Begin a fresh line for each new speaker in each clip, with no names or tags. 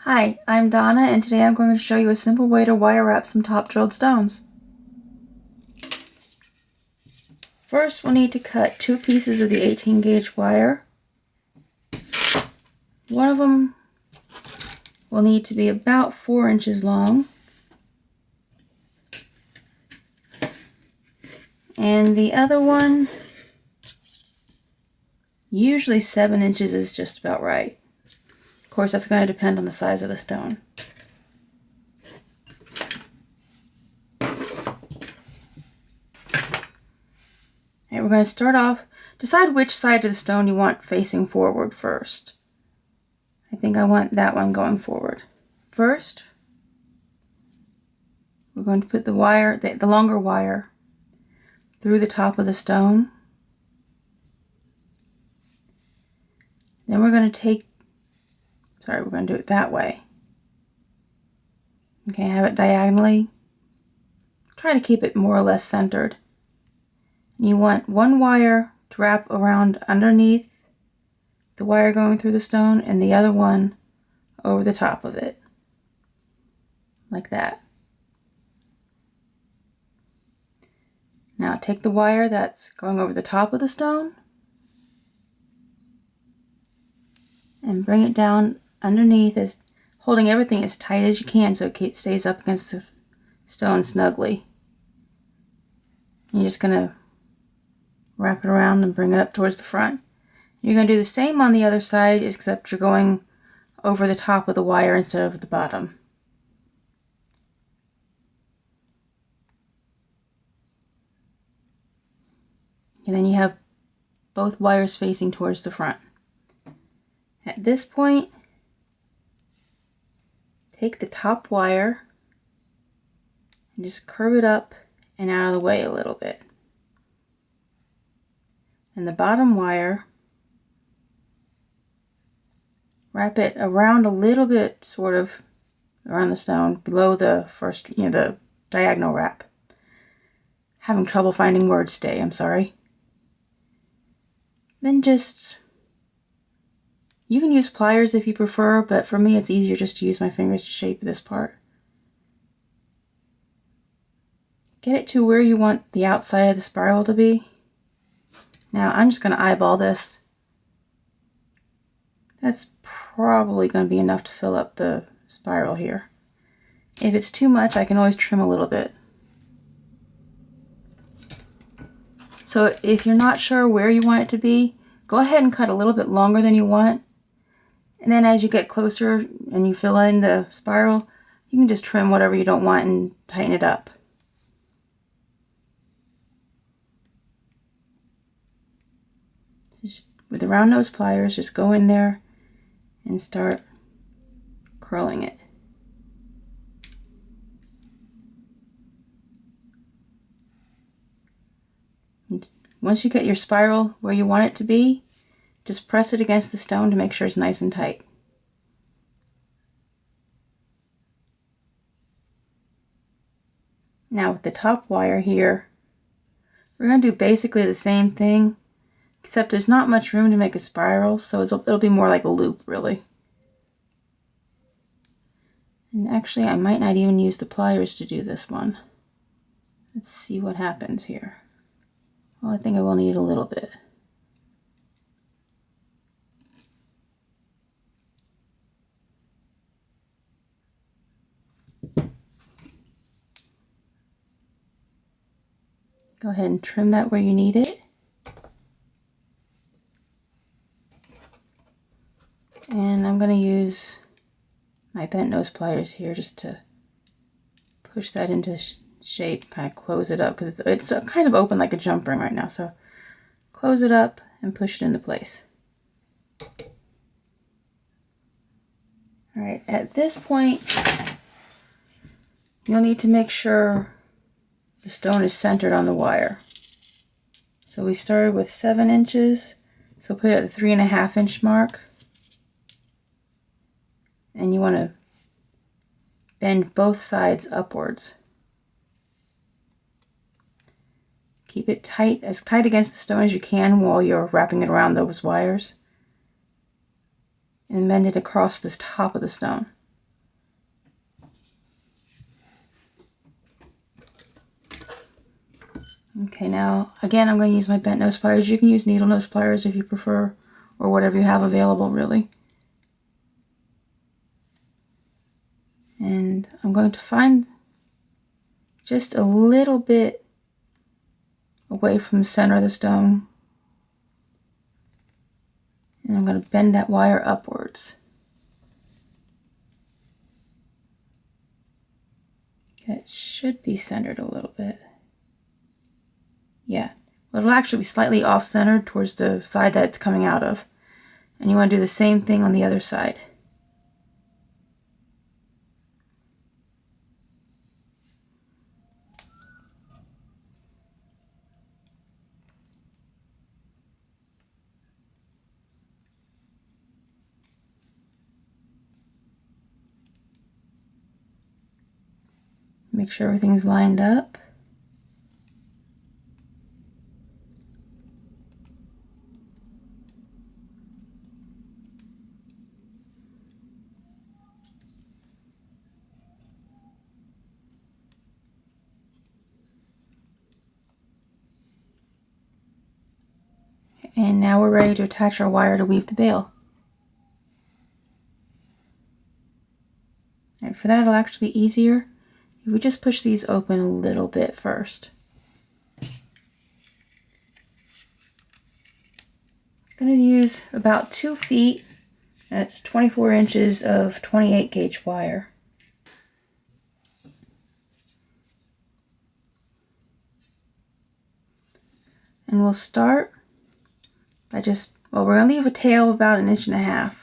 Hi, I'm Donna, and today I'm going to show you a simple way to wire wrap some top drilled stones. First, we'll need to cut 2 pieces of the 18 gauge wire. One of them will need to be about 4 inches long, and the other one, usually 7 inches is just about right. Of course, that's going to depend on the size of the stone. Alright, we're going to start off, decide which side of the stone you want facing forward first. I think I want that one going forward. First, we're going to put the wire, the longer wire, through the top of the stone. Then we're going to we're going to do it that way. Okay, have it diagonally. Try to keep it more or less centered. You want one wire to wrap around underneath the wire going through the stone, and the other one over the top of it, like that. Now take the wire that's going over the top of the stone and bring it down underneath, as holding everything as tight as you can so it stays up against the stone snugly. You're just going to wrap it around and bring it up towards the front. You're going to do the same on the other side, except you're going over the top of the wire instead of the bottom. And then you have both wires facing towards the front. At this point, take the top wire and just curve it up and out of the way a little bit. And the bottom wire, wrap it around a little bit, sort of around the stone, below the first, the diagonal wrap. Having trouble finding words today, I'm sorry. Then you can use pliers if you prefer, but for me it's easier just to use my fingers to shape this part. Get it to where you want the outside of the spiral to be. Now I'm just going to eyeball this. That's probably going to be enough to fill up the spiral here. If it's too much, I can always trim a little bit. So if you're not sure where you want it to be, go ahead and cut a little bit longer than you want. And then as you get closer and you fill in the spiral, you can just trim whatever you don't want and tighten it up. Just with the round nose pliers, just go in there and start curling it. And once you get your spiral where you want it to be, just press it against the stone to make sure it's nice and tight. Now with the top wire here, we're going to do basically the same thing, except there's not much room to make a spiral, so it'll be more like a loop, really. And actually, I might not even use the pliers to do this one. Let's see what happens here. Well, I think I will need a little bit. Go ahead and trim that where you need it. And I'm going to use my bent nose pliers here just to push that into shape, kind of close it up, because it's kind of open like a jump ring right now. So close it up and push it into place. Alright, at this point, you'll need to make sure the stone is centered on the wire. So we started with 7 inches, so put it at the 3.5 inch mark. And you want to bend both sides upwards. Keep it tight, as tight against the stone as you can while you're wrapping it around those wires. And bend it across the top of the stone. Okay, now again I'm going to use my bent nose pliers. You can use needle nose pliers if you prefer, or whatever you have available really. And I'm going to find just a little bit away from the center of the stone. And I'm going to bend that wire upwards. It should be centered a little bit. Yeah, well, it'll actually be slightly off-centered towards the side that it's coming out of. And you want to do the same thing on the other side. Make sure everything's lined up. And now we're ready to attach our wire to weave the bail. And for that, it'll actually be easier if we just push these open a little bit first. It's going to use about 2 feet. That's 24 inches of 28 gauge wire. And we'll start by we're going to leave a tail about 1.5 inches.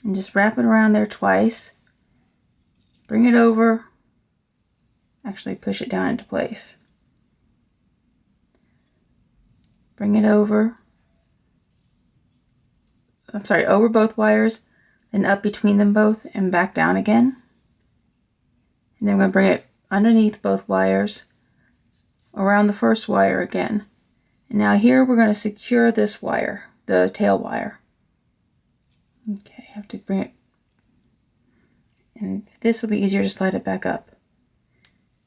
And just wrap it around there twice. Bring it over. Actually push it down into place. Bring it over. I'm sorry, over both wires, then up between them both and back down again. And then we're going to bring it underneath both wires, around the first wire again. And now here we're going to secure this wire, the tail wire. Okay, I have to bring it, and this will be easier to slide it back up.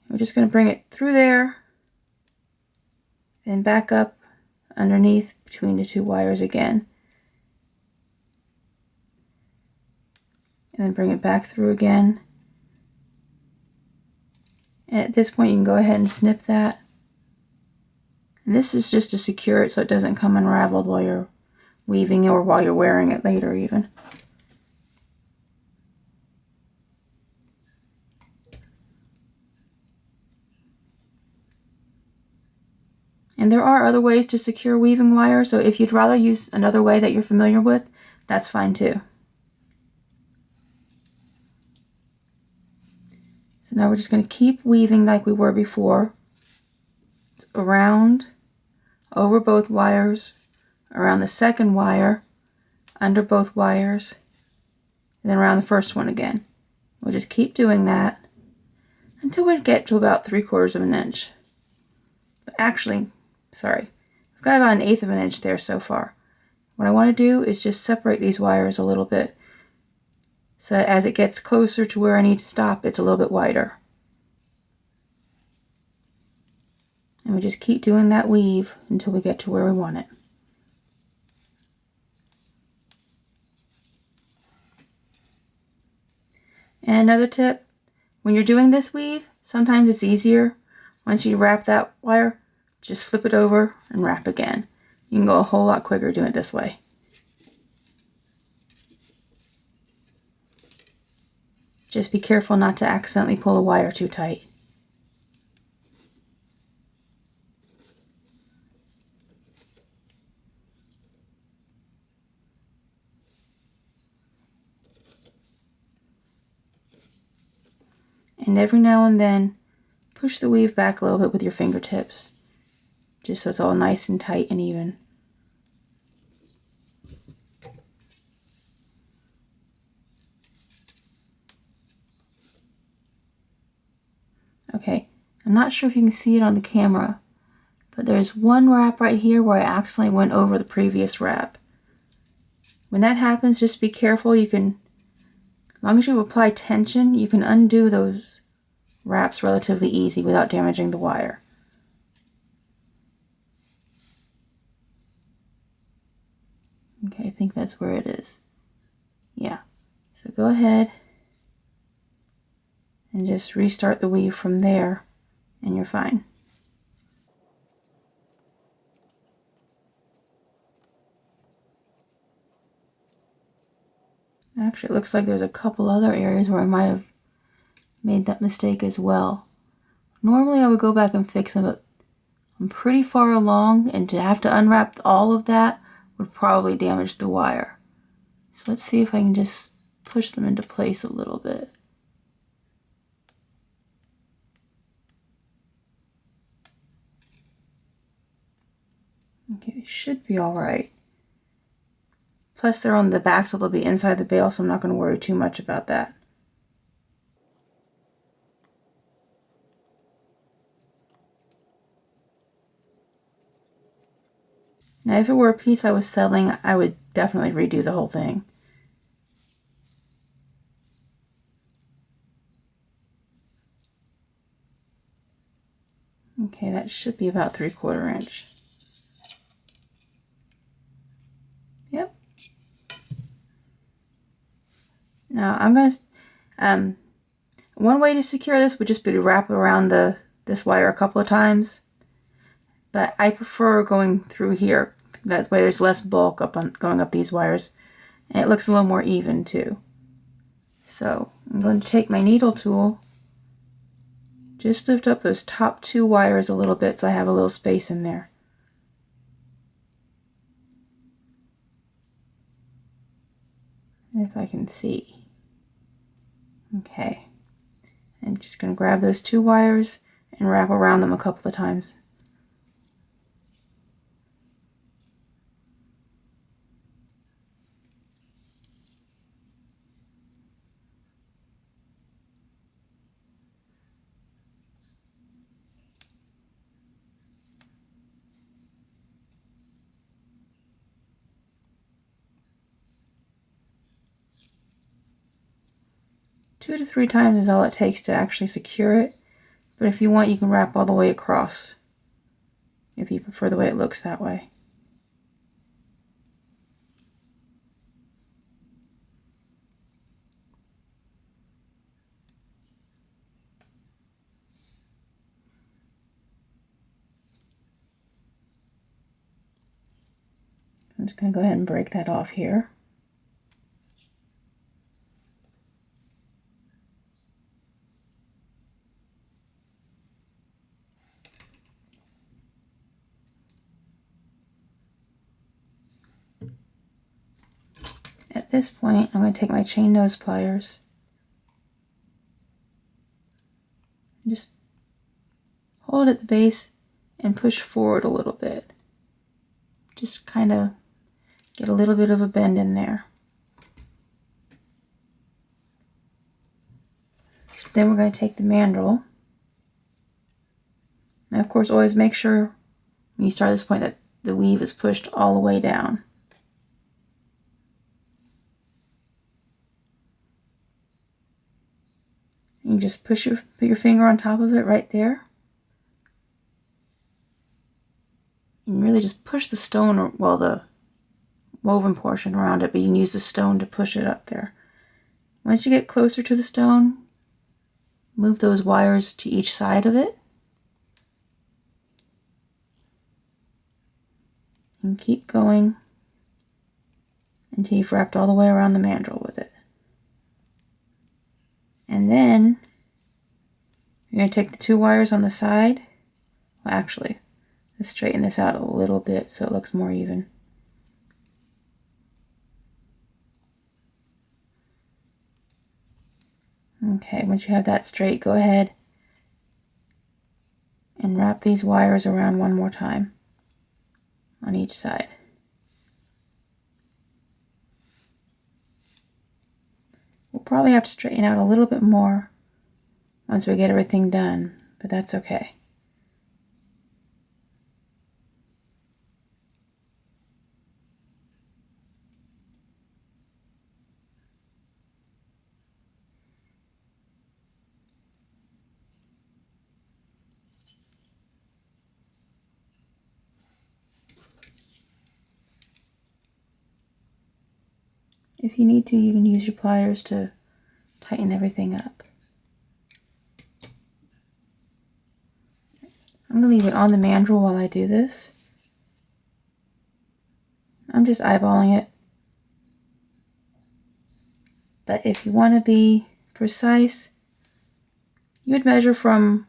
We're just going to bring it through there, and back up underneath between the 2 wires again. And then bring it back through again. And at this point you can go ahead and snip that. And this is just to secure it so it doesn't come unraveled while you're weaving or while you're wearing it later even. And there are other ways to secure weaving wire, so if you'd rather use another way that you're familiar with, that's fine too. So now we're just going to keep weaving like we were before. It's around, over both wires, around the second wire, under both wires, and then around the first one again. We'll just keep doing that until we get to about 3/4 of an inch. But actually, sorry, I've got about 1/8 of an inch there so far. What I want to do is just separate these wires a little bit, so that as it gets closer to where I need to stop, it's a little bit wider. And we just keep doing that weave until we get to where we want it. And another tip, when you're doing this weave, sometimes it's easier, once you wrap that wire, just flip it over and wrap again. You can go a whole lot quicker doing it this way. Just be careful not to accidentally pull the wire too tight. And every now and then, push the weave back a little bit with your fingertips, just so it's all nice and tight and even. Okay, I'm not sure if you can see it on the camera, but there's one wrap right here where I accidentally went over the previous wrap. When that happens, just be careful. You can, as long as you apply tension, you can undo those wraps relatively easy without damaging the wire. Okay, I think that's where it is. Yeah. So go ahead and just restart the weave from there and you're fine. Actually, it looks like there's a couple other areas where I might have made that mistake as well. Normally I would go back and fix them, but I'm pretty far along, and to have to unwrap all of that would probably damage the wire. So let's see if I can just push them into place a little bit. Okay, they should be all right. Plus they're on the back, so they'll be inside the bail, so I'm not going to worry too much about that. Now if it were a piece I was selling, I would definitely redo the whole thing. Okay, that should be about 3/4 inch. Yep. Now I'm going to, one way to secure this would just be to wrap around this wire a couple of times. But I prefer going through here. That way there's less bulk going up these wires. And it looks a little more even too. So I'm going to take my needle tool, just lift up those top 2 wires a little bit so I have a little space in there. If I can see. Okay. I'm just going to grab those 2 wires and wrap around them a couple of times. Two to 3 times is all it takes to actually secure it, but if you want you can wrap all the way across if you prefer the way it looks that way. I'm just going to go ahead and break that off here. At this point, I'm going to take my chain nose pliers and just hold it at the base and push forward a little bit. Just kind of get a little bit of a bend in there. Then we're going to take the mandrel. Now, of course, always make sure when you start at this point that the weave is pushed all the way down. You just put your finger on top of it right there. And really just push the stone, or well, the woven portion around it, but you can use the stone to push it up there. Once you get closer to the stone, move those wires to each side of it. And keep going until you've wrapped all the way around the mandrel with it. And then you're going to take the 2 wires on the side. Well, actually, let's straighten this out a little bit so it looks more even. Okay, once you have that straight, go ahead and wrap these wires around one more time on each side. We'll probably have to straighten out a little bit more once we get everything done, but that's okay. If you need to, you can use your pliers to tighten everything up. I'm going to leave it on the mandrel while I do this. I'm just eyeballing it. But if you want to be precise, you would measure from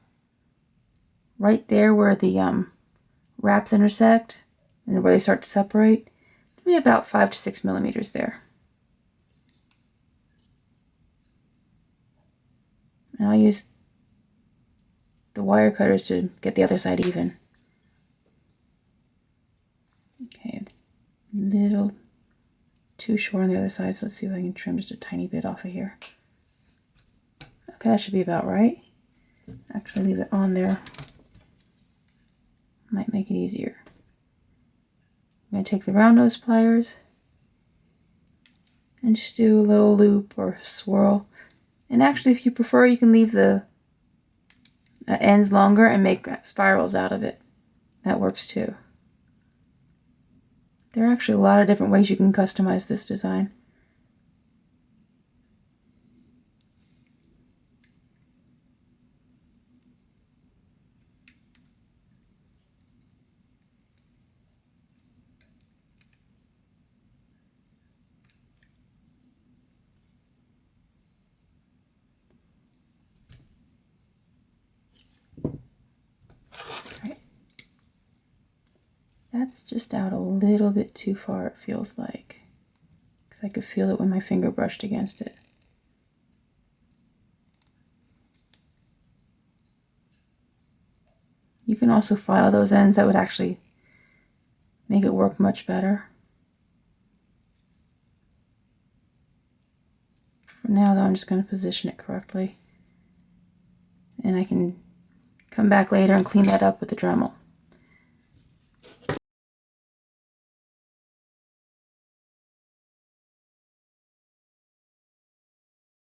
right there where the wraps intersect and where they start to separate, maybe about 5 to 6 millimeters there. And I'll use the wire cutters to get the other side even. Okay, it's a little too short on the other side, so let's see if I can trim just a tiny bit off of here. Okay, that should be about right. Actually, leave it on there. Might make it easier. I'm going to take the round nose pliers and just do a little loop or swirl. And actually, if you prefer, you can leave the ends longer and make spirals out of it. That works too. There are actually a lot of different ways you can customize this design. That's just out a little bit too far, it feels like, because I could feel it when my finger brushed against it. You can also file those ends. That would actually make it work much better. For now, though, I'm just going to position it correctly. And I can come back later and clean that up with the Dremel.